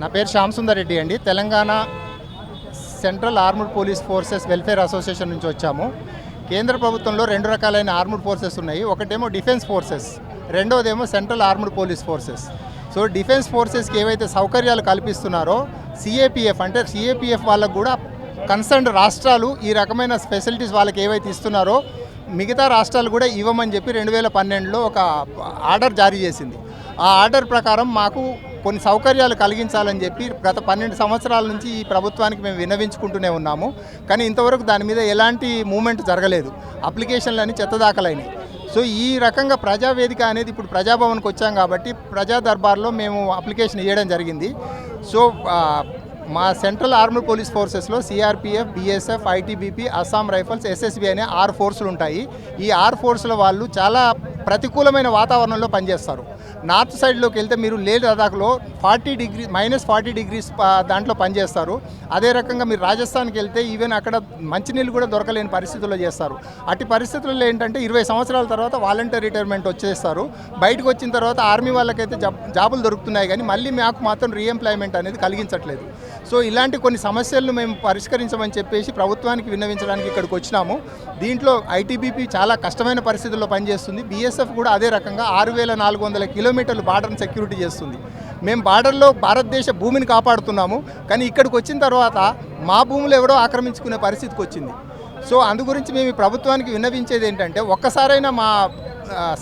నా పేరు శ్యామ్ సుందర్ రెడ్డి అండి. Telangana central armed police forces welfare association నుంచి వచ్చాము. కేంద్ర ప్రభుత్వంలో రెండు రకాలైన ఆర్మ్డ్ ఫోర్సెస్ ఉన్నాయి. ఒకటేమో డిఫెన్స్ ఫోర్సెస్, రెండోదేమో central armed police forces. So defence ఫోర్సెస్కి ఏవైతే సౌకర్యాలు కల్పిస్తున్నారో సిఏపిఎఫ్ అంటే సిఏపిఎఫ్ వాళ్ళకు కూడా కన్సర్న్డ్ రాష్ట్రాలు ఈ రకమైన ఫెసిలిటీస్ వాళ్ళకి ఏవైతే ఇస్తున్నారో మిగతా రాష్ట్రాలు కూడా ఇవ్వమని చెప్పి 2012లో ఒక ఆర్డర్ జారీ చేసింది. ఆ ఆర్డర్ ప్రకారం మాకు కొన్ని సౌకర్యాలు కలిగించాలని చెప్పి గత 12 సంవత్సరాల నుంచి ఈ ప్రభుత్వానికి మేము విన్నవించుకుంటూనే ఉన్నాము. కానీ ఇంతవరకు దాని మీద ఎలాంటి మూమెంట్ జరగలేదు. అప్లికేషన్లని చెత్తదాఖలైనవి. సో ఈ రకంగా ప్రజావేదిక అనేది ఇప్పుడు ప్రజాభవన్కి వచ్చాం కాబట్టి ప్రజా దర్బార్లో మేము అప్లికేషన్ ఇవ్వడం జరిగింది. సో మా సెంట్రల్ ఆర్మ్డ్ పోలీస్ ఫోర్సెస్లో CRPF, BSF, ITBP, Assam rifles, SSB అనే 6 ఫోర్సులు ఉంటాయి. ఈ 6 ఫోర్సుల వాళ్ళు చాలా ప్రతికూలమైన వాతావరణంలో పనిచేస్తారు. నార్త్ సైడ్లోకి వెళ్తే మీరు లే లదాఖ్లో -40 దాంట్లో పనిచేస్తారు. అదే రకంగా మీరు రాజస్థాన్కి వెళ్తే ఈవెన్ అక్కడ మంచినీళ్ళు కూడా దొరకలేని పరిస్థితుల్లో చేస్తారు. అట్టి పరిస్థితుల్లో ఏంటంటే 20 సంవత్సరాల తర్వాత వాలంటీర్ రిటైర్మెంట్ వచ్చేస్తారు. బయటకు వచ్చిన తర్వాత ఆర్మీ వాళ్ళకైతే జాబులు దొరుకుతున్నాయి, కానీ మళ్ళీ మాకు మాత్రం రీఎంప్లాయ్మెంట్ అనేది కలిగించట్లేదు. సో ఇలాంటి కొన్ని సమస్యలను మేము పరిష్కరించమని చెప్పేసి ప్రభుత్వానికి విన్నవించడానికి ఇక్కడికి వచ్చినాము. దీంట్లో ఐటీబీపీ చాలా కష్టమైన పరిస్థితుల్లో పనిచేస్తుంది. బీఎస్ఎఫ్ కూడా అదే రకంగా 6400 కిలోమీటర్లు బార్డర్ని సెక్యూరిటీ చేస్తుంది. మేము బార్డర్లో భారతదేశ భూమిని కాపాడుతున్నాము, కానీ ఇక్కడికి వచ్చిన తర్వాత మా భూములు ఎవరో ఆక్రమించుకునే పరిస్థితికి వచ్చింది. సో అందు గురించి మేము ప్రభుత్వానికి విన్నవించేది ఏంటంటే ఒక్కసారైనా మా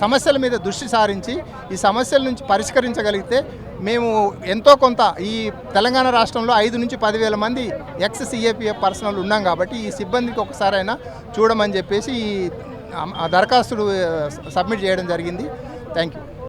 సమస్యల మీద దృష్టి సారించి ఈ సమస్యల నుంచి పరిష్కరించగలిగితే మేము ఎంతో కొంత ఈ తెలంగాణ రాష్ట్రంలో 5 నుంచి 10,000 మంది ఎక్స్ సిఏపిఎఫ్ పర్సనల్ ఉన్నాం కాబట్టి ఈ సిబ్బందికి ఒకసారైనా చూడమని చెప్పేసి ఈ దరఖాస్తులు సబ్మిట్ చేయడం జరిగింది. Thank you.